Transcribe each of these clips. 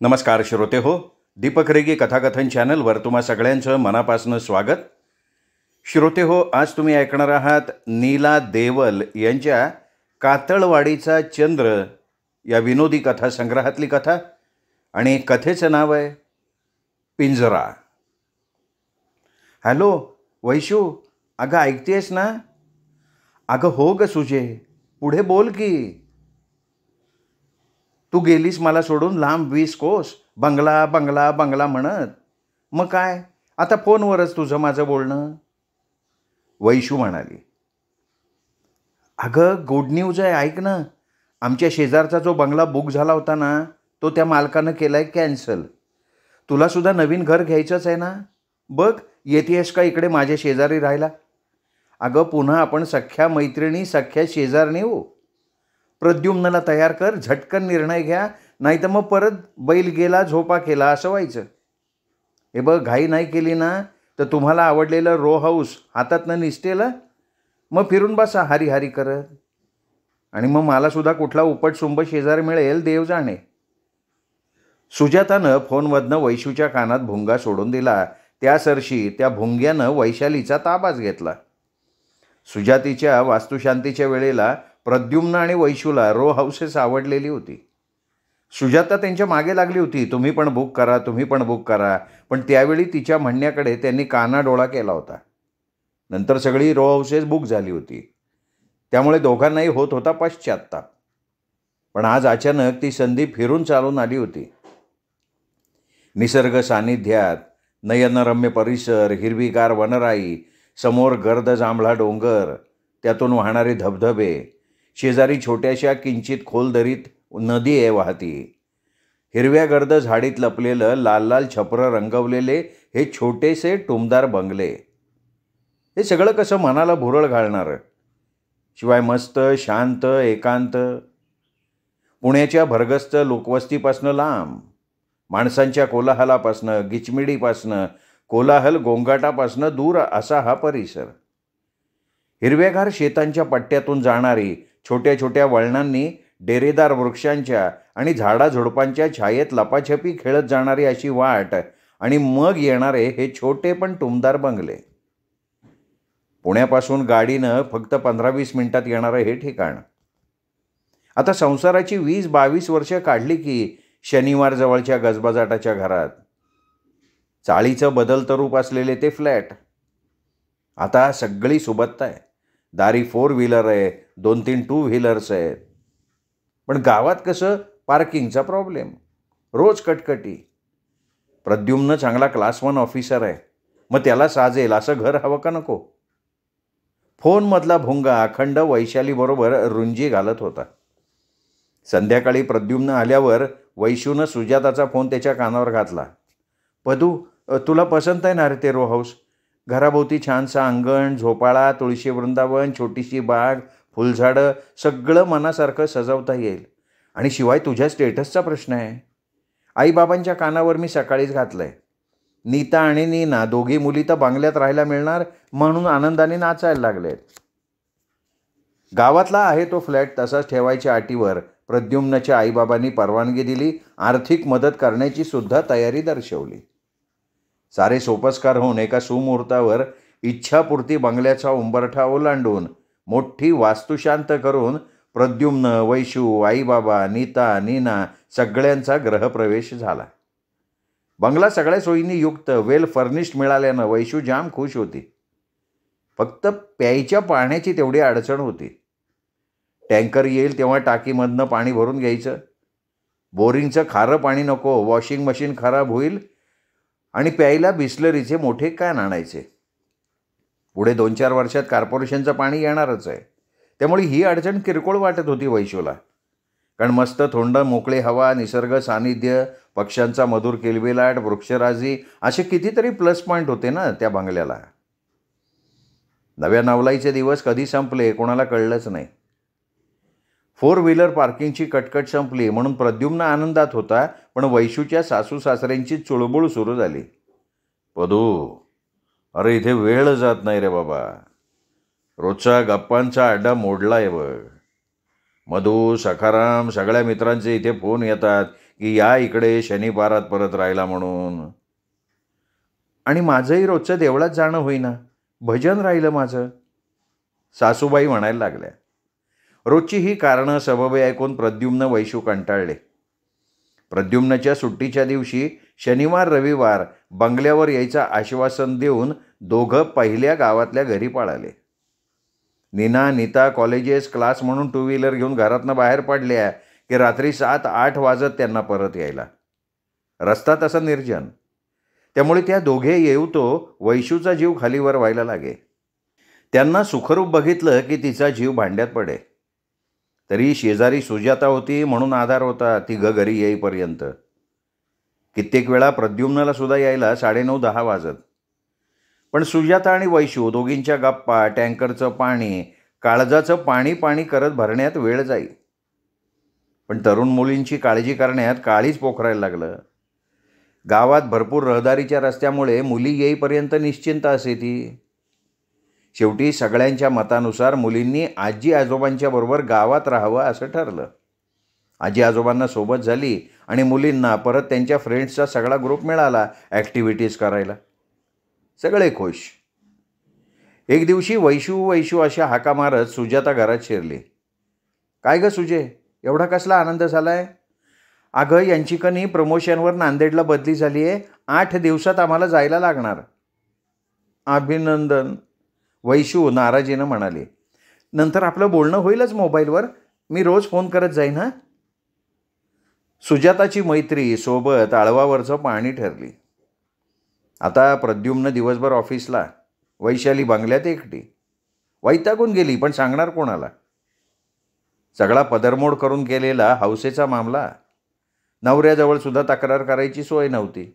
नमस्कार श्रोते हो, दीपक रेगे कथाकथन चॅनलवर तुम्हा सगळ्यांचं मनापासून स्वागत. श्रोते हो, आज तुम्ही ऐकणार आहात नीला देवल यांच्या कातळवाडीचा चंद्र या विनोदी कथा संग्रहातली कथा. आणि कथेचं नाव आहे पिंजरा. हॅलो वैशू, अगं ऐकतेस ना? अगं हो ग सुजे, पुढे बोल की. तू गेलीस मला सोडून लांब 20 कोस, बंगला बंगला बंगला म्हणत. मग काय, आता फोनवरच तुझं माझं बोलणं. वैशू म्हणाली, अगं गुड न्यूज आहे, ऐक ना. आमच्या शेजारचा जो बंगला बुक झाला होता ना, तो त्या मालकानं केलाय कॅन्सल. तुला सुद्धा नवीन घर घ्यायचंच आहे ना? बघ, येतेस का इकडे माझ्या शेजारी राहायला? अगं पुन्हा आपण सख्या मैत्रिणी, सख्या शेजारणी हो. प्रद्युम्नला तयार कर, झटकन निर्णय घ्या, नाही तर मग परत बैल गेला झोपा केला असं व्हायचं. हे बघ, घाई नाही केली ना तर तुम्हाला आवडलेलं रो हाऊस हातातनं निसटेल. मग फिरून बसा हारी हारी करत. आणि मग मला सुद्धा कुठला उपटसुंब शेजार मिळेल देव जाणे. सुजातानं फोनमधनं वैशूच्या कानात भुंगा सोडून दिला. त्या सरशी त्या भुंग्यानं वैशालीचा ताबाच घेतला. सुजातीच्या वास्तुशांतीच्या वेळेला प्रद्युम्न आणि वैशूला रो हाऊसेस आवडलेली होती. सुजाता त्यांच्या मागे लागली होती, तुम्ही पण बुक करा, तुम्ही पण बुक करा. पण त्यावेळी तिच्या म्हणण्याकडे त्यांनी कानाडोळा केला होता. नंतर सगळी रो हाऊसेस बुक झाली होती. त्यामुळे दोघांनाही होत होता पश्चात्ताप. पण आज अचानक ती संधी फिरून चालून आली होती. निसर्ग सानिध्यात, नयनरम्य परिसर, हिरवीगार वनराई, समोर गर्द जांभळा डोंगर, त्यातून वाहणारे धबधबे, शेजारी छोट्याशा किंचित खोल दरीत नदी आहे वाहती. हिरव्या गर्द झाडीत लपलेलं लाल लाल छपरं रंगवलेले हे छोटेसे टुमदार बंगले, हे सगळं कसं मनाला भुरळ घालणारं. शिवाय मस्त शांत एकांत. पुण्याच्या भरगस्त लोकवस्तीपासनं लांब, माणसांच्या कोलाहलापासनं, गिचमिडीपासनं, कोलाहल गोंगाटापासनं दूर असा हा परिसर. हिरव्यागार शेतांच्या पट्ट्यातून जाणारी, छोट्या छोट्या वळणांनी डेरेदार वृक्षांच्या आणि झाडाझुडपांच्या छायेत लपाछपी खेळत जाणारी अशी वाट, आणि मग येणारे हे छोटे पण टुमदार बंगले. पुण्यापासून गाडीनं फक्त 15-20 मिनिटात येणारं हे ठिकाण. आता संसाराची 20-22 वर्ष काढली की शनिवार जवळच्या गजबजाटाच्या घरात. चाळीचं बदलतं रूप असलेले ते फ्लॅट. आता सगळी सुबत्ता आहे. दारी 4 व्हीलर आहे, 2-3 टू व्हीलर्स आहेत. पण गावात कसं पार्किंगचा प्रॉब्लेम, रोज कटकटी. प्रद्युम्न चांगला क्लास 1 ऑफिसर आहे, मग त्याला साजेल असं घर हवं का नको? फोनमधला भुंगा अखंड वैशालीबरोबर रुंजी घालत होता. संध्याकाळी प्रद्युम्न आल्यावर वैशूनं सुजाताचा फोन त्याच्या कानावर घातला. पदू, तुला पसंत आहे ना रे ते रो हाऊस? घराभोवती छानसा अंगण, झोपाळा, तुळशी वृंदावन, छोटीशी बाग, फुलझाडं, सगळं मनासारखं सजवता येईल. आणि शिवाय तुझ्या स्टेटसचा प्रश्न आहे. आईबाबांच्या कानावर मी सकाळीच घातलं आहे. नीता आणि नीना दोघी मुली तर बंगल्यात राहायला मिळणार म्हणून आनंदाने नाचायला लागलेत. गावातला आहे तो फ्लॅट तसाच ठेवायच्या अटीवर प्रद्युम्नच्या आईबाबांनी परवानगी दिली. आर्थिक मदत करण्याची सुद्धा तयारी दर्शवली. सारे सोपस्कार होऊन एका सुमुहूर्तावर इच्छापूर्ती बंगल्याचा उंबरठा ओलांडून, मोठी वास्तुशांत करून प्रद्युम्न, वैशू, आईबाबा, नीता, नीना सगळ्यांचा ग्रहप्रवेश झाला. बंगला सगळ्या सोयींनी युक्त, वेल फर्निश्ड मिळाल्यानं वैशू जाम खुश होती. फक्त प्यायच्या पाण्याची तेवढी अडचण होती. टँकर येईल तेव्हा टाकीमधनं पाणी भरून घ्यायचं. बोरिंगचं खारं पाणी नको, वॉशिंग मशीन खराब होईल. आणि प्यायला बिस्लरीचे मोठे कॅन आणायचे. पुढे 2-4 वर्षात कॉर्पोरेशनचं पाणी येणारच आहे. त्यामुळे ही अडचण किरकोळ वाटत होती वैशूला. कारण मस्त थोंड मोकळे हवा, निसर्ग सानिध्य, पक्ष्यांचा मधुर किलबिलाट, वृक्षराजी असे कितीतरी प्लस पॉईंट होते ना त्या बंगल्याला. नव्या नवलाईचे दिवस कधी संपले कोणाला कळलंच नाही. 4 व्हीलर पार्किंगची कटकट संपली म्हणून प्रद्युम्न आनंदात होता. पण वैशूच्या सासू सासऱ्यांची चुळबुळ सुरू झाली. पदू, अरे इथे वेळ जात नाही रे बाबा. रोजचा गप्पांचा अड्डा मोडला आहे बघ. मधू, सखाराम सगळ्या मित्रांचे इथे फोन येतात की या इकडे शनिवारात परत राहिला म्हणून. आणि माझंही रोजचं देवळात जाणं होईना, भजन राहिलं माझं. सासूबाई म्हणायला लागल्या. रोजची ही कारणं सबबे ऐकून प्रद्युम्न वैशू कंटाळले. प्रद्युम्नच्या सुट्टीच्या दिवशी शनिवार रविवार बंगल्यावर यायचं आश्वासन देऊन दोघं पहिल्या गावातल्या घरी पळाले. नीना नीता कॉलेजेस क्लास म्हणून टू व्हीलर घेऊन घरातनं बाहेर पडल्या की रात्री 7-8 वाजत त्यांना परत यायला. रस्ता तसा निर्जन, त्यामुळे त्या दोघे येऊतो वैशूचा जीव खालीवर व्हायला लागे. त्यांना सुखरूप बघितलं की तिचा जीव भांड्यात पडे. तरी शेजारी सुजाता होती म्हणून आधार होता तिघं घरी येईपर्यंत. कित्येक वेळा प्रद्युम्नला सुद्धा यायला 9:30-10 वाजत. पण सुजाता आणि वैशू दोघींच्या गप्पा, टँकरचं पाणी, काळजाचं पाणी पाणी करत भरण्यात वेळ जाई. पण तरुण मुलींची काळजी करण्यात काळीच पोखरायला लागलं. गावात भरपूर रहदारीच्या रस्त्यामुळे मुली येईपर्यंत निश्चिंत असे ती. शेवटी सगळ्यांच्या मतानुसार मुलींनी आजी आजोबांच्या बरोबर गावात राहावं असं ठरलं. आजी आजोबांना सोबत झाली आणि मुलींना परत त्यांच्या फ्रेंड्सचा सगळा ग्रुप मिळाला ॲक्टिव्हिटीज करायला. सगळे खुश. एक दिवशी वैशू वैशू अशा हाका मारत सुजाता घरात शिरली. काय गं सुजे, एवढा कसला आनंद झाला आहे? अगं यांची कनी प्रमोशनवर नांदेडला बदली झाली आहे. 8 दिवसात आम्हाला जायला लागणार. अभिनंदन, वैशू नाराजीनं म्हणाली. नंतर आपलं बोलणं होईलच मोबाईलवर, मी रोज फोन करत जाईन हां. सुजाताची मैत्री सोबत आळवावरचं पाणी ठरली. आता प्रद्युम्न दिवसभर ऑफिसला, वैशाली बंगल्यात एकटी. वैतागून गेली, पण सांगणार कोणाला? सगळा पदरमोड करून केलेला हौसेचा मामला. नवऱ्याजवळ सुद्धा तक्रार करायची सोय नव्हती.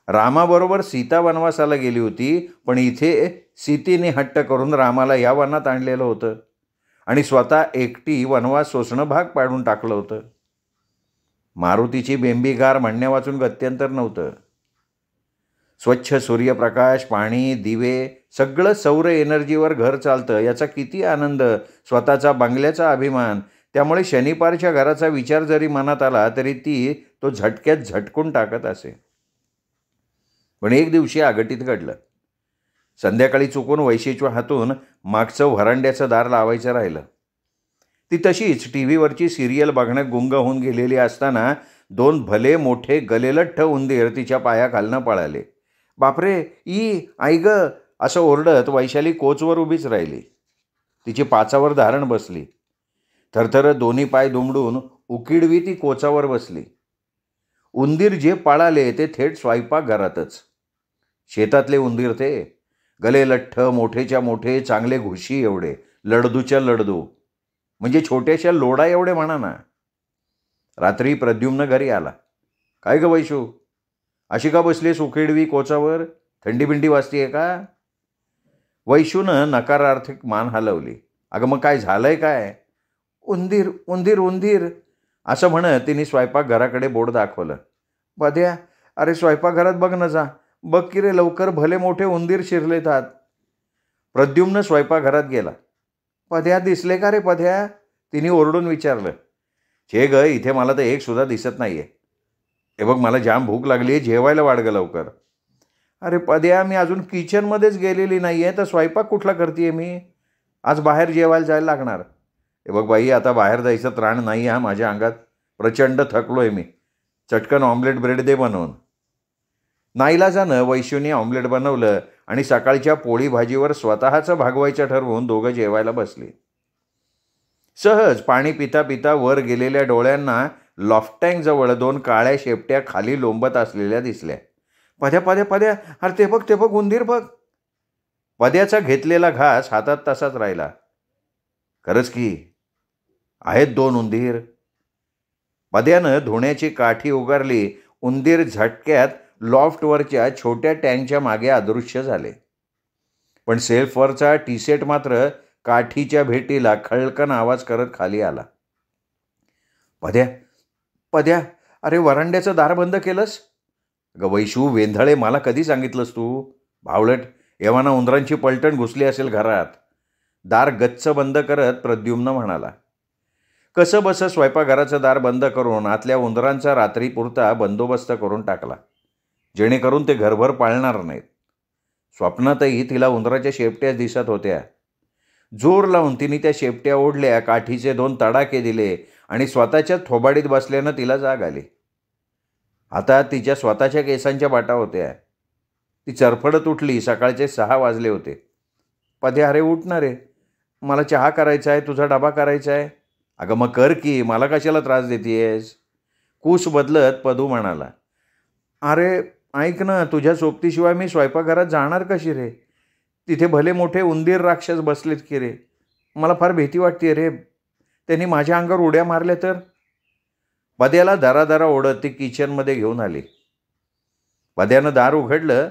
रामाबरोबर सीता वनवासाला गेली होती, पण इथे सीतेने हट्ट करून रामाला या वनात आणलेलं होतं आणि स्वतः एकटी वनवास सोसणं भाग पाडून टाकलं होतं. मारुतीची बेंबीगार म्हणण्या वाचून गत्यंतर नव्हतं. स्वच्छ सूर्यप्रकाश, पाणी, दिवे, सगळं सौर एनर्जीवर घर चालतं याचा किती आनंद, स्वतःचा बंगल्याचा अभिमान. त्यामुळे शनिवारच्या घराचा विचार जरी मनात आला तरी ती तो झटक्यात झटकून टाकत असे. पण एक दिवशी आगटीत घडलं. संध्याकाळी चुकून वैशीच्या हातून मागचं व्हरांड्याचं दार लावायचं राहिलं. ती तशीच टी व्हीवरची सिरियल बघण्यात गुंग होऊन गेलेली असताना 2 भले मोठे गलेलठ्ठ उंदीर तिच्या पायाखालनं पळाले. बापरे, ई आई ग, असं ओरडत वैशाली कोचवर उभीच राहिली. तिची पाचावर धारण बसली. थरथर दोन्ही पाय दुमडून उकिडवी ती कोचावर बसली. उंदीर जे पळाले ते थेट स्वयंपाकघरातच. शेतातले उंदीर ते, गलेलठ्ठ, मोठेच्या मोठे, चांगले घुशी एवढे, लडदूच्या लडदू, म्हणजे छोट्याशा लोडा एवढे म्हणा ना. रात्री प्रद्युम्न घरी आला. काय ग वैशू, अशी का बसलीस उकिडवी कोचावर? थंडी बिंडी वाजतीये का? वैशूनं नकारार्थक मान हलवली. अगं मग काय झालंय काय? उंदीर उंदीर उंदीर असं म्हणत तिने स्वयंपाकघराकडे बोट दाखवलं. पद्या, अरे स्वयंपाकघरात बघ ना जा, बघ की रे लवकर, भले मोठे उंदीर शिरलेत आत. प्रद्युम्न स्वयंपाकघरात गेला. पद्या, दिसले का रे पद्या? तिने ओरडून विचारलं. छे ग, इथे मला तर एक सुद्धा दिसत नाहीये. हे बघ, मला जाम भूक लागली आहे, जेवायला वाढ ग लवकर. अरे पद्या, मी अजून किचनमध्येच गेलेली नाही आहे, तर स्वयंपाक कुठला करते मी? आज बाहेर जेवायला जायला लागणार. हे बघ बाई, आता बाहेर जायचं त्राण नाही हा माझ्या अंगात. प्रचंड थकलो आहे मी. चटकन ऑमलेट ब्रेड दे बनवून. नाईलाजानं वैशूने ऑमलेट बनवलं आणि सकाळच्या पोळी भाजीवर स्वतःचं भागवायचं ठरवून दोघं जेवायला बसली. सहज पाणी पिता पिता वर गेलेल्या डोळ्यांना लॉफ्टँगजवळ 2 काळ्या शेपट्या खाली लोंबत असलेल्या दिसल्या. पद्या पद्या पद्या, अरे ते बघ उंदीर बघ. पद्याचा घेतलेला घास हातात तसाच राहिला. खरंच की, आहेत 2 उंदीर. पद्यानं धुण्याची काठी उगारली. उंदीर झटक्यात लॉफ्टवरच्या छोट्या टँकच्या मागे अदृश्य झाले. पण सेल्फवरचा टी सेट मात्र काठीच्या भेटीला खळकन आवाज करत खाली आला. पद्या पद्या, अरे वरांड्याचं दार बंद केलंस? ग वैशू वेंधळे, मला कधी सांगितलंस तू? भावलट, एव्हाना उंदरांची पलटण घुसली असेल घरात. दार गच्च बंद करत प्रद्युम्न म्हणाला. कसं बसं स्वयंपाकघराचं दार बंद करून आतल्या उंदरांचा रात्रीपुरता बंदोबस्त करून टाकला, जेणेकरून ते घरभर पाळणार नाहीत. स्वप्नातही तिला उंदराच्या शेपट्या दिसत होत्या. जोर लावून तिने त्या शेपट्या ओढल्या, काठीचे 2 तडाखे दिले आणि स्वतःच्याच थोबाडीत बसल्यानं तिला जाग आली. हातात तिच्या स्वतःच्या केसांच्या बाटा होत्या. ती चरफडत उठली. सकाळचे 6 वाजले होते. पद्या, अरे उठ ना रे, मला चहा करायचा आहे, तुझा डबा करायचा आहे. अगं मग कर की, मला कशाला त्रास देतेयस? कूस बदलत पदू म्हणाला. अरे ऐक ना, तुझ्या सोबतीशिवाय मी स्वयंपाकघरात जाणार कशी रे? तिथे भले मोठे उंदीर राक्षस बसलेत की रे. मला फार भीती वाटते रे, त्यांनी माझ्या अंगावर उड्या मारल्या तर. पद्याला दरादरा ओढत ती किचनमध्ये घेऊन आली. पद्यानं दार उघडलं,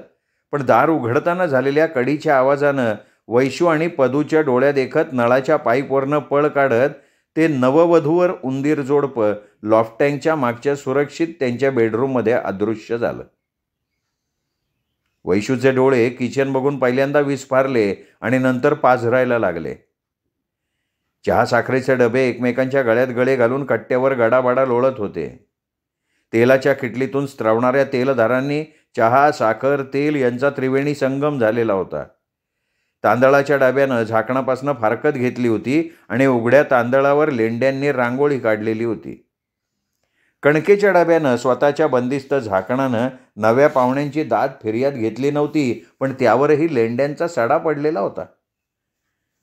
पण दार उघडताना झालेल्या कडीच्या आवाजानं वैशू आणि पदूच्या डोळ्या देखत नळाच्या पाईपवरनं पळ काढत ते नववधूवर उंदीर जोडपं लॉफ्टँगच्या मागच्या सुरक्षित त्यांच्या बेडरूममध्ये अदृश्य झालं. वैशूचे डोळे किचन बघून पहिल्यांदा विस्फारले आणि नंतर पाझरायला लागले. चहा साखरेचे डबे एकमेकांच्या गळ्यात गळे घालून कट्ट्यावर गडाबडा लोळत होते. तेलाच्या किटलीतून स्त्रवणाऱ्या तेलधारांनी चहा, साखर, तेल यांचा त्रिवेणी संगम झालेला होता. तांदळाच्या डब्यानं झाकणापासून फारकत घेतली होती आणि उघड्या तांदळावर लेंड्यांनी रांगोळी काढलेली होती. कणकेच्या डब्यानं स्वतःच्या बंदिस्त झाकणानं नव्या पाहुण्यांची दाद फिर्याद घेतली नव्हती, पण त्यावरही लेंड्यांचा सडा पडलेला होता.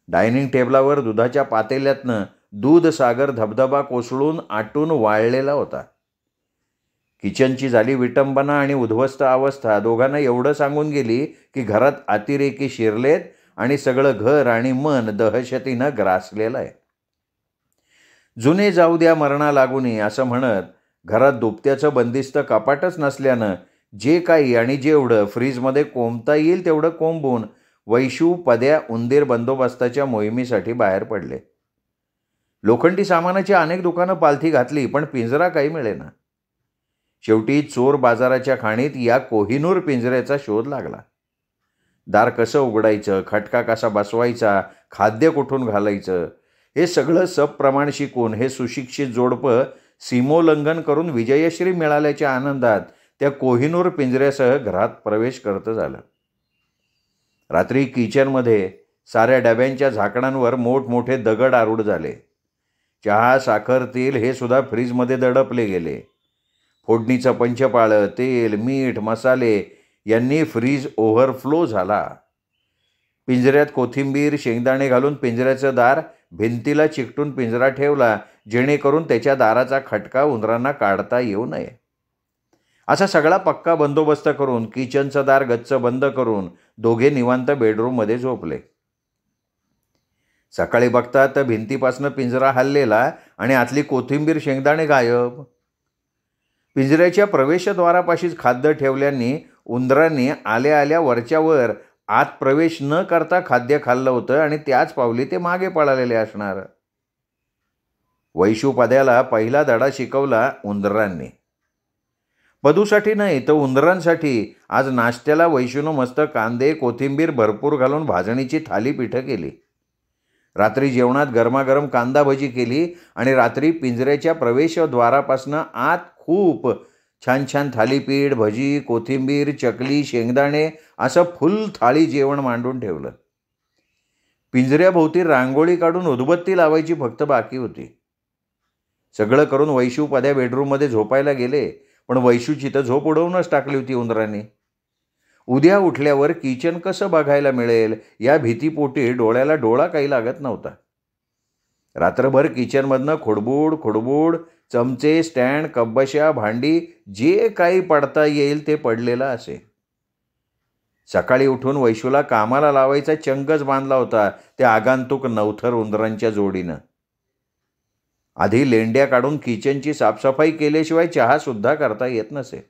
डायनिंग टेबलावर दुधाच्या पातेल्यातनं दूध सागर धबधबा कोसळून आटून वाळलेला होता. किचनची झाली विटंबना आणि उद्ध्वस्त अवस्था दोघांना एवढं सांगून गेली की घरात अतिरेकी शिरलेत आणि सगळं घर आणि मन दहशतीनं ग्रासलेलं आहे. जुने जाऊ द्या मरणा लागूनी असं म्हणत घरात दुपत्याचं बंदिस्त कपाटच नसल्यानं जे काही आणि जेवढं फ्रीजमध्ये कोंबता येईल तेवढं कोंबून वैशू, पद्या उंदीर बंदोबस्ताच्या मोहिमेसाठी बाहेर पडले. लोखंडी सामानाची अनेक दुकानं पालथी घातली, पण पिंजरा काही मिळेना. शेवटी चोर बाजाराच्या खाणीत या कोहिनूर पिंजऱ्याचा शोध लागला. दार कसं उघडायचं, खटका कसा बसवायचा, खाद्य कुठून घालायचं, हे सगळं सप्रमाण शिकून हे सुशिक्षित जोडपं सीमोल्लंघन करून विजयश्री मिळाल्याच्या आनंदात त्या कोहिनूर पिंजऱ्यासह घरात प्रवेश करतं झालं. रात्री किचनमध्ये साऱ्या डब्यांच्या झाकणांवर मोठमोठे दगड आरूढ झाले. चहा, साखर, तेल हे सुद्धा फ्रीजमध्ये दडपले गेले. फोडणीचं पंचपाळं, तेल, मीठ, मसाले यांनी फ्रीज ओव्हरफ्लो झाला. पिंजऱ्यात कोथिंबीर, शेंगदाणे घालून पिंजऱ्याचं दार भिंतीला चिकटून पिंजरा ठेवला, जेणेकरून त्याच्या दाराचा खटका उंदरांना काढता येऊ नये. असा सगळा पक्का बंदोबस्त करून किचनचं दार गच्च बंद करून दोघे निवांत बेडरूममध्ये झोपले. सकाळी बघतात तर भिंतीपासनं पिंजरा हललेला आणि आतली कोथिंबीर, शेंगदाणे गायब. पिंजऱ्याच्या प्रवेशद्वारापाशीच खाद्य ठेवल्याने उंदरांनी आल्या आल्या वरच्यावर आत प्रवेश न करता खाद्य खाल्लं होतं आणि त्याच पावली ते मागे पळालेले असणार. वैशू पद्याला पहिला धडा शिकवला उंदरांनी. पदूसाठी नाही तर उंदरांसाठी आज नाश्त्याला वैशूनं मस्त कांदे, कोथिंबीर भरपूर घालून भाजणीची थालीपीठं केली. रात्री जेवणात गरमागरम कांदा भजी केली आणि रात्री पिंजऱ्याच्या प्रवेशद्वारापासनं आत खूप छान छान थालीपीठ, भजी, कोथिंबीर, चकली, शेंगदाणे असं फुल थाळी जेवण मांडून ठेवलं. पिंजऱ्याभोवती रांगोळी काढून उदबत्ती लावायची फक्त बाकी होती. सगळं करून वैशू पद्या बेडरूममध्ये झोपायला गेले, पण वैशूची तर झोप उडवूनच टाकली होती उंदरांनी. उद्या उठल्यावर किचन कसं बघायला मिळेल या भीतीपोटी डोळ्याला डोळा काही लागत नव्हता. रात्रभर किचनमधनं खुडबुड खुडबुड चमचे, स्टँड, कब्बशा, भांडी जे काही पडता येईल ते पडलेलं असे. सकाळी उठून वैशूला कामाला लावायचा चंगच बांधला होता त्या आगांतुक नवथर उंदरांच्या जोडीनं. आधी लेंड्या काढून किचनची साफसफाई केल्याशिवाय चहासुद्धा करता येत नसे.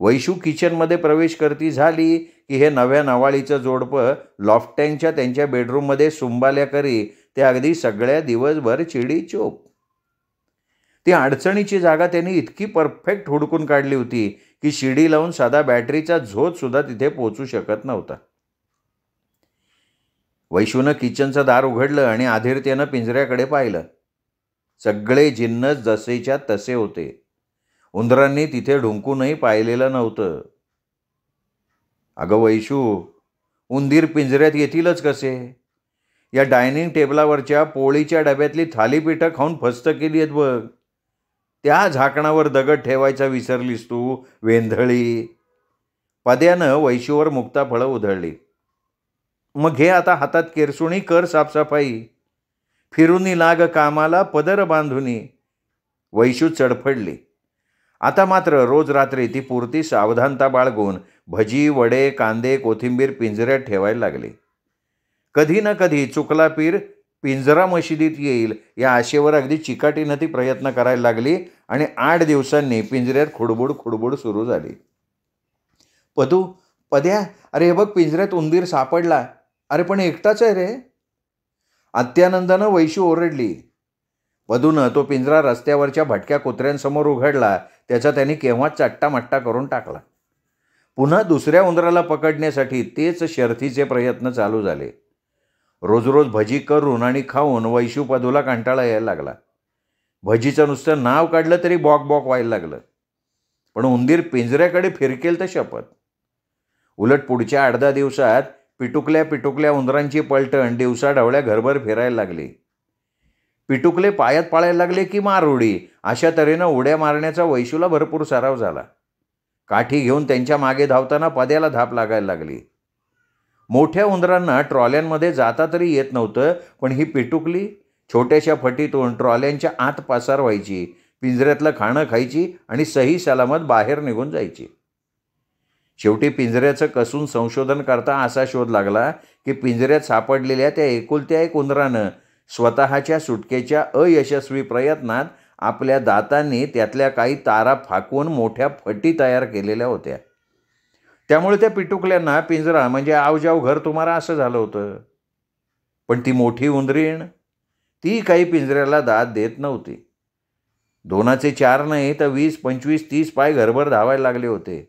वैशू किचनमध्ये प्रवेश करती झाली की हे नव्या नवाळीचं जोडपं लॉफ्टँगच्या त्यांच्या बेडरूममध्ये सुंबाल्या करी ते अगदी सगळ्या दिवसभर चिडी चोप. ती अडचणीची जागा त्यांनी इतकी परफेक्ट हुडकून काढली होती की शिडी लावून साधा बॅटरीचा झोतसुद्धा तिथे पोचू शकत नव्हता. वैशूनं किचनचं दार उघडलं आणि आधीरतेनं पिंजऱ्याकडे पाहिलं. सगळे जिन्नस जसेच्या तसे होते. उंदरांनी तिथे ढुंकूनही पाहिलेलं नव्हतं. अगं वैशू, उंदीर पिंजऱ्यात येतीलच कसे? या डायनिंग टेबलावरच्या पोळीच्या डब्यातली थालीपीठं खाऊन फस्त केली आहेत बघ. त्या झाकणावर दगड ठेवायचा विसरलीस तू, वेंधळी. पद्यानं वैशूवर मुक्ताफळं उधळली. मग घे आता हातात केरसुणी, कर साफसफाई. फिरूनी लाग कामाला, पदर बांधुनी. वैशू चडफडली. आता मात्र रोज रात्री ती पुरती सावधानता बाळगून भजी, वडे, कांदे, कोथिंबीर पिंजऱ्यात ठेवायला लागली. कधी ना कधी चुकला पीर पिंजरा मशिदीत येईल या आशेवर अगदी चिकाटीनं ती प्रयत्न करायला लागली आणि 8 दिवसांनी पिंजऱ्यात खुडबुड खुडबुड सुरू झाली. पद्या, अरे हे बघ, पिंजऱ्यात उंदीर सापडला. अरे पण एकटाच आहे रे. अत्यानंदानं वैशू ओरडली. पदूनं तो पिंजरा रस्त्यावरच्या भटक्या कुत्र्यांसमोर उघडला. त्याचा त्यांनी केव्हाच चट्टामट्टा करून टाकला. पुन्हा दुसऱ्या उंदराला पकडण्यासाठी तेच शर्थीचे प्रयत्न चालू झाले. रोज रोज भजी करून आणि खाऊन वैशू पदूला कंटाळा यायला लागला. भजीचं नुसतं नाव काढलं तरी बॉक बॉक व्हायला लागलं. पण उंदीर पिंजऱ्याकडे फिरकेल तर शपथ. उलट पुढच्या 8-10 दिवसात पिटुकल्या उंदरांची पलटण दिवसाढवळ्या घरभर फिरायला लागली. पिटुकले पायात पाळायला लागले की मार उडी, अशा तऱ्हेनं उड्या मारण्याचा वैशूला भरपूर सराव झाला. काठी घेऊन त्यांच्या मागे धावताना पद्याला धाप लागायला लागली. मोठ्या उंदरांना ट्रॉल्यांमध्ये जाता तरी येत नव्हतं, पण ही पिटुकली छोट्याशा फटीतून ट्रॉल्यांच्या आत पासार व्हायची, पिंजऱ्यातलं खाणं खायची आणि सही सलामत बाहेर निघून जायची. शेवटी पिंजऱ्याचं कसून संशोधन करता असा शोध लागला की पिंजऱ्यात सापडलेल्या त्या एकुलत्या एक उंदरानं स्वतःच्या सुटकेच्या अयशस्वी प्रयत्नात आपल्या दातांनी त्यातल्या काही तारा फाकवून मोठ्या फटी तयार केलेल्या होत्या. त्यामुळे त्या पिटुकल्यांना पिंजरा म्हणजे आवजाव घर तुम्हाला असं झालं होतं. पण ती मोठी उंदरीण, ती काही पिंजऱ्याला दाद देत नव्हती. 2चे 4 नाही तर 20, 25, 30 पाय घरभर धावायला लागले होते.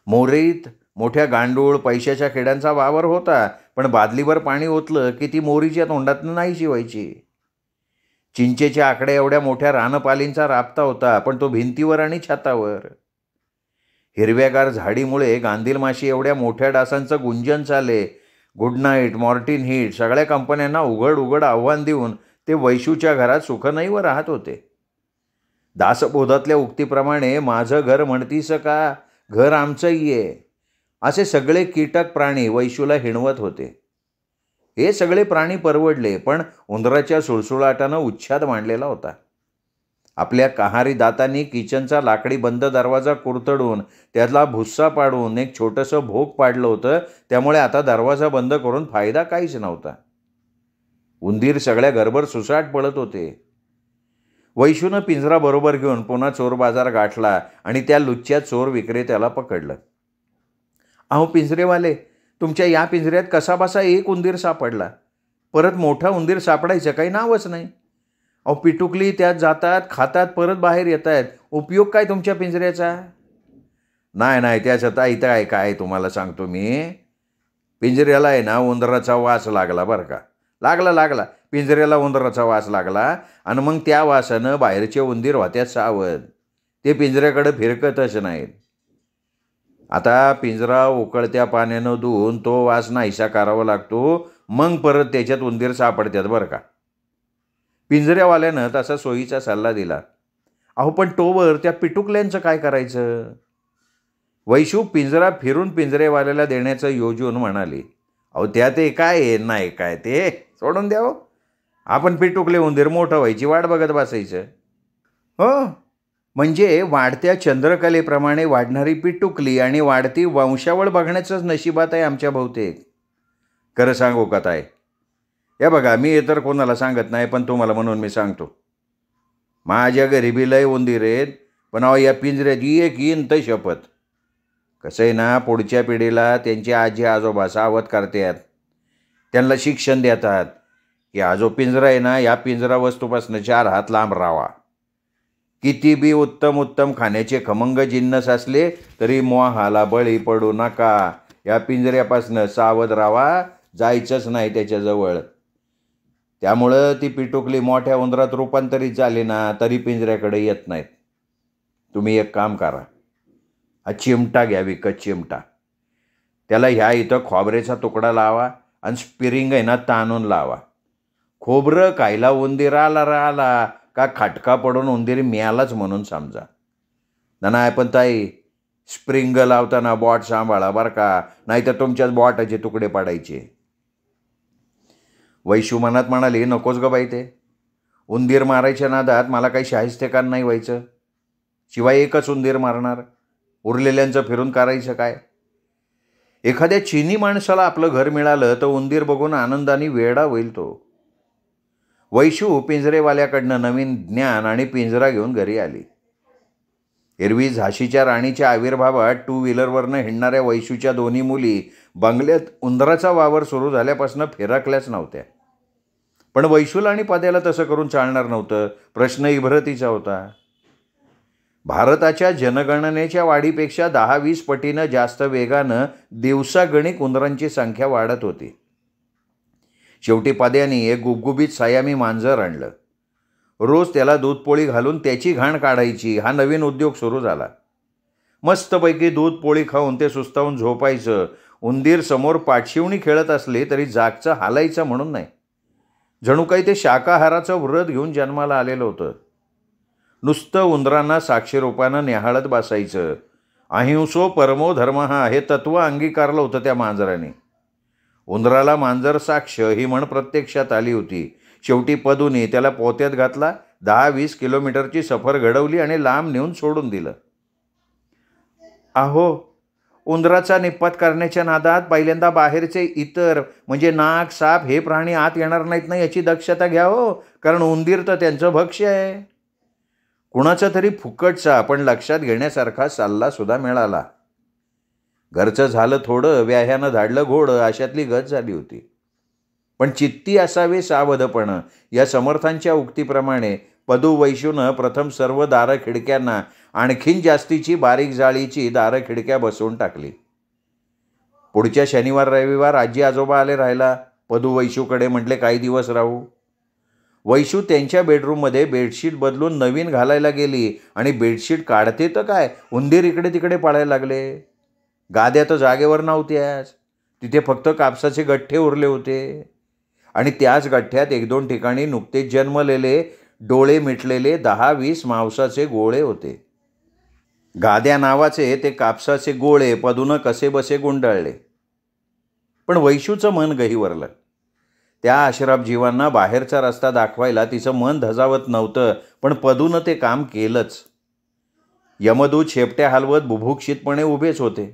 मोरीत मोठ्या गांडूळ पैशाच्या खेड्यांचा वावर होता, पण बादलीभर पाणी ओतलं की ती मोरीच्या तोंडातनं नाही शिवायची. चिंचेच्या आकड्या एवढ्या मोठ्या रानपालींचा राबता होता, पण तो भिंतीवर आणि छतावर. हिरव्यागार झाडीमुळे गांधील माशी एवढ्या मोठ्या डासांचं गुंजन चाले. गुड नाईट, मॉर्टिन हिट सगळ्या कंपन्यांना उघड आव्हान देऊन ते वैशूच्या घरात सुखनैव राहत होते. दासबोधातल्या उक्तीप्रमाणे माझं घर म्हणतीस का, घर आमचंही आहे, असे सगळे कीटक प्राणी वैशूला हिणवत होते. हे सगळे प्राणी परवडले, पण उंदराच्या सुळसुळाटानं उच्छाद मांडलेला होता. आपल्या कहारी दातांनी किचनचा लाकडी बंद दरवाजा कुरतडून त्यातला भुस्सा पाडून एक छोटंसं भोग पाडलं होतं. त्यामुळे आता दरवाजा बंद करून फायदा काहीच नव्हता. उंदीर सगळ्या घरभर सुसाट पळत होते. वैशूनं पिंजरा बरोबर घेऊन पुन्हा चोर बाजार गाठला आणि त्या लुच्च्या चोर विक्रेत्याला पकडलं. अहो पिंजरेवाले, तुमच्या या पिंजऱ्यात कसाबसा एक उंदीर सापडला. परत मोठा उंदीर सापडायचं काही नावच नाही. अहो पिटुकली त्यात जातात, खातात, परत बाहेर येत आहेत. उपयोग काय तुमच्या पिंजऱ्याचा? नाही त्याचं इथं काय तुम्हाला सांगतो मी. पिंजऱ्याला आहे ना उंदराचा वास लागला बरं का. लागला पिंजऱ्याला उंदराचा वास लागला आणि मग त्या वासानं बाहेरचे उंदीर होत्यात सावध. ते पिंजऱ्याकडे फिरकतच नाहीत. आता पिंजरा उकळत्या पाण्यानं धुवून तो वास नाहीसा करावा लागतो, मग परत त्याच्यात उंदीर सापडतात बरं का. पिंजऱ्यावाल्यानं तसा सोयीचा सल्ला दिला. अहो पण तोवर त्या पिटुकल्यांचं काय करायचं? वैशू पिंजरा फिरून पिंजरेवाल्याला देण्याचं योजून म्हणाली. अहो ते काय आहे, नाही काय ते सोडून द्यावं. आपण पिटुकले उंदीर मोठं व्हायची वाट बघत बसायचं. हो, म्हणजे वाढत्या चंद्रकलेप्रमाणे वाढणारी पिटुकली आणि वाढती वंशावळ बघण्याचंच नशिबात आहे आमच्या बहुतेक. खरं सांगू का ताई, या बघा, मी तर कोणाला सांगत नाही, पण तुम्हाला म्हणून मी सांगतो. माझ्या घरी बी लय उंदीर आहेत, पण अहो या पिंजऱ्यात एक येईन तर शपथ. कसं आहे ना, पुढच्या पिढीला त्यांचे आजी आजोबा सावध करतात, त्यांना शिक्षण देतात की हा जो पिंजरा आहे ना, या पिंजरा वस्तूपासून 4 हात लांब राहावा. किती बी उत्तम खाण्याचे खमंग जिन्नस असले तरी मोहाला बळी पडू नका. या पिंजऱ्यापासून सावध राहावा, जायचंच नाही त्याच्याजवळ. त्यामुळं ती पिटुकली मोठ्या उंदरात रूपांतरित झाली ना तरी पिंजऱ्याकडे येत नाहीत. तुम्ही एक काम करा, हा चिमटा घ्या विकत चिमटा. त्याला ह्या इथं खोबरेचा तुकडा लावा आणि स्पिरिंग आहे ना ताणून लावा. खोबरं खायला उंदीर आला का खटका पडून उंदीर मिळालाच म्हणून समजा. नाही पण ताई, स्प्रिंग लावताना बॉट सांभाळा बरं का, नाहीतर तुमच्याच बॉटाचे तुकडे पाडायचे. वैशू मनात म्हणाली, नकोच ग बाई, ते उंदीर मारायच्या नादात मला काही शाहिस्तेकार नाही व्हायचं. शिवाय एकच उंदीर मारणार, उरलेल्यांचं फिरून करायचं काय. एखाद्या चिनी माणसाला आपलं घर मिळालं तर उंदीर बघून आनंदाने वेडा होईल तो. वैशू पिंजरेवाल्याकडनं नवीन ज्ञान आणि पिंजरा घेऊन घरी आली. एरवी झाशीच्या राणीच्या आविर्भावात 2 व्हीलरवरनं हिंडणाऱ्या वैशूच्या दोन्ही मुली बंगल्यात उंदराचा वावर सुरू झाल्यापासून फिरकल्याच नव्हत्या. पण वैशूला आणि पद्याला तसं करून चालणार नव्हतं. प्रश्न इभ्रतीचा होता. भारताच्या जनगणनेच्या वाढीपेक्षा 10-20 पटीनं जास्त वेगानं दिवसागणिक उंदरांची संख्या वाढत होती. शेवटी पद्याने एक गुबगुबीत सयामी मांजर आणलं. रोज त्याला दूधपोळी घालून त्याची घाण काढायची हा नवीन उद्योग सुरू झाला. मस्तपैकी दूधपोळी खाऊन ते सुस्तावून झोपायचं. उंदीर समोर पाठशिवणी खेळत असले तरी जागचं हालायचं म्हणून नाही. जणू काही ते शाकाहाराचं व्रत घेऊन जन्माला आलेलं होतं. नुसतं उंदरांना साक्षीरूपानं निहाळत बसायचं. अहिंसो परमो धर्म हे तत्त्व अंगीकारलं होतं त्या मांजराने. उंदराला मांजर साक्ष ही म्हण प्रत्यक्षात आली होती. शेवटी पदूने त्याला पोत्यात घातला, 10-20 किलोमीटरची सफर घडवली आणि लांब नेऊन सोडून दिलं. अहो, उंदराचा निपात करण्याच्या नादात पहिल्यांदा बाहेरचे इतर म्हणजे नाग, साप हे प्राणी आत येणार नाहीत ना याची दक्षता घ्या हो, कारण उंदीर तर त्यांचं भक्ष्य आहे. कुणाचा तरी फुकटचा पण लक्षात घेण्यासारखा सल्लासुद्धा मिळाला. घरचं झालं थोडं, व्याह्यानं धाडलं घोडं अशातली गत झाली होती. पण चित्ती असावे सावधपण या समर्थांच्या उक्तीप्रमाणे पदू वैशूनं प्रथम सर्व दारं खिडक्यांना आणखीन जास्तीची बारीक जाळीची दारं खिडक्या बसवून टाकली. पुढच्या शनिवार रविवार आजी आजोबा आले राहायला. पदू वैशूकडे म्हटले काही दिवस राहू. वैशू त्यांच्या बेडरूममध्ये बेडशीट बदलून नवीन घालायला गेली आणि बेडशीट काढते तर काय, उंदीर इकडे तिकडे पळायला लागले. गाद्या तर जागेवर नव्हत्याच. तिथे फक्त कापसाचे गठ्ठे उरले होते आणि त्याच गठ्ठ्यात 1-2 ठिकाणी नुकतेच जन्मलेले डोळे मिटलेले 10-20 मांसाचे गोळे होते. गाद्या नावाचे ते कापसाचे गोळे पदूनं कसे बसे गुंडाळले. पण वैशूचं मन गहिवरलं. त्या अशराफ जीवांना बाहेरचा रस्ता दाखवायला तिचं मन धजावत नव्हतं, पण पदूनं ते काम केलंच. यमदूत शेपट्या हलवत बुभुक्षितपणे उभेच होते.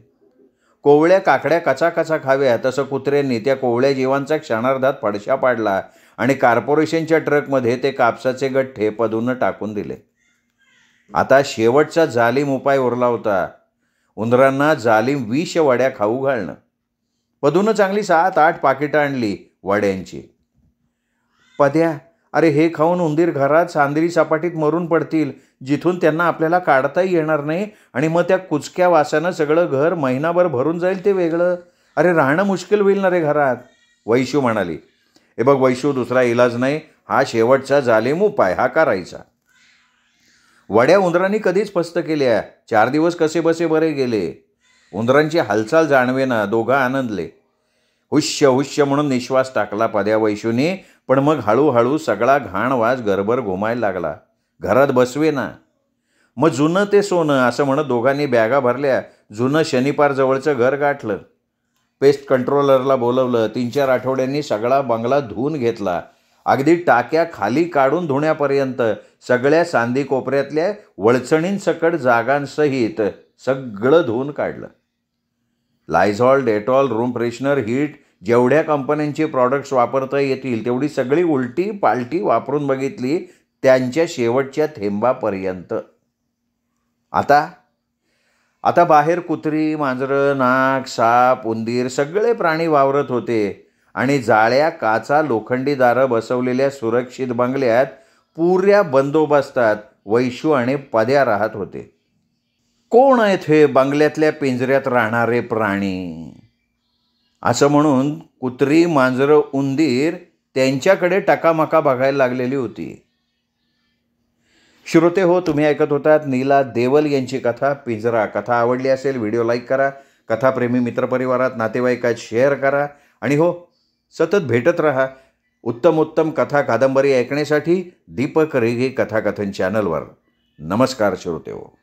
कोवळ्या काकड्या कचाकचा खाव्या तसं कुत्र्यांनी त्या कोवळ्या जीवांचा क्षणार्धात फडशा पाडला आणि कॉर्पोरेशनच्या ट्रकमध्ये ते कापसाचे गठ्ठे पदूनं टाकून दिले. आता शेवटचा जालीम उपाय उरला होता. उंदरांना जालीम विष वड्या खाऊ घालणं. पदूनं चांगली 7-8 पाकिटं आणली वड्यांची. पद्या, अरे हे खाऊन उंदीर घरात सांदरी सपाटीत मरून पडतील, जिथून त्यांना आपल्याला काढताही येणार नाही आणि मग त्या कुचक्या वासानं सगळं घर महिनाभर भरून जाईल ते वेगळं. अरे राहणं मुश्किल होईल ना रे घरात, वैशू म्हणाली. हे बघ वैशू, दुसरा इलाज नाही, हा शेवटचा जालीम उपाय हा करायचा. वड्या उंदरांनी कधीच फस्त केल्या. 4 दिवस कसे बसे बरे गेले. उंदरांची हालचाल जाणवेना, दोघं आनंदले. हुश्य हुश्य म्हणून निश्वास टाकला पद्या वैशूने. पण मग हळूहळू सगळा घाण वास घरभर घुमायला लागला. घरात बसवे ना. मग जुनं ते सोनं असं म्हणत दोघांनी बॅगा भरल्या. जुनं शनिपार जवळचं घर गाठलं. पेस्ट कंट्रोलरला बोलवलं. 3-4 आठवड्यांनी सगळा बंगला धुवून घेतला. अगदी टाक्या खाली काढून धुण्यापर्यंत सगळ्या सांदी कोपऱ्यातल्या वळचणींसकट जागांसहित सगळं धुवून काढलं. Lysol, Dettol, room freshener, Hit जेवढ्या कंपन्यांचे प्रॉडक्ट्स वापरता येतील तेवढी सगळी उलटी पालटी वापरून बघितली, त्यांच्या शेवटच्या थेंबापर्यंत. आता बाहेर कुत्री, मांजरं, नाग, साप, उंदीर सगळे प्राणी वावरत होते आणि जाळ्या, काचा, लोखंडी दारं बसवलेल्या सुरक्षित बंगल्यात पुऱ्या बंदोबस्तात वैशू आणि पद्या राहत होते. कोण आहेत हे बंगल्यातल्या पिंजऱ्यात राहणारे प्राणी? असं म्हणून कुत्री, मांजरं, उंदीर त्यांच्याकडे टकामका बघायला लागलेली होती. श्रोते हो, तुम्ही ऐकत होतात नीला देवल यांची कथा पिंजरा. कथा आवडली असेल व्हिडिओ लाईक करा, कथाप्रेमी मित्रपरिवारात नातेवाईकात शेअर करा आणि हो, सतत भेटत राहा उत्तम कथा कादंबरी ऐकण्यासाठी दीपक रेगे कथाकथन चॅनलवर. नमस्कार श्रोते हो.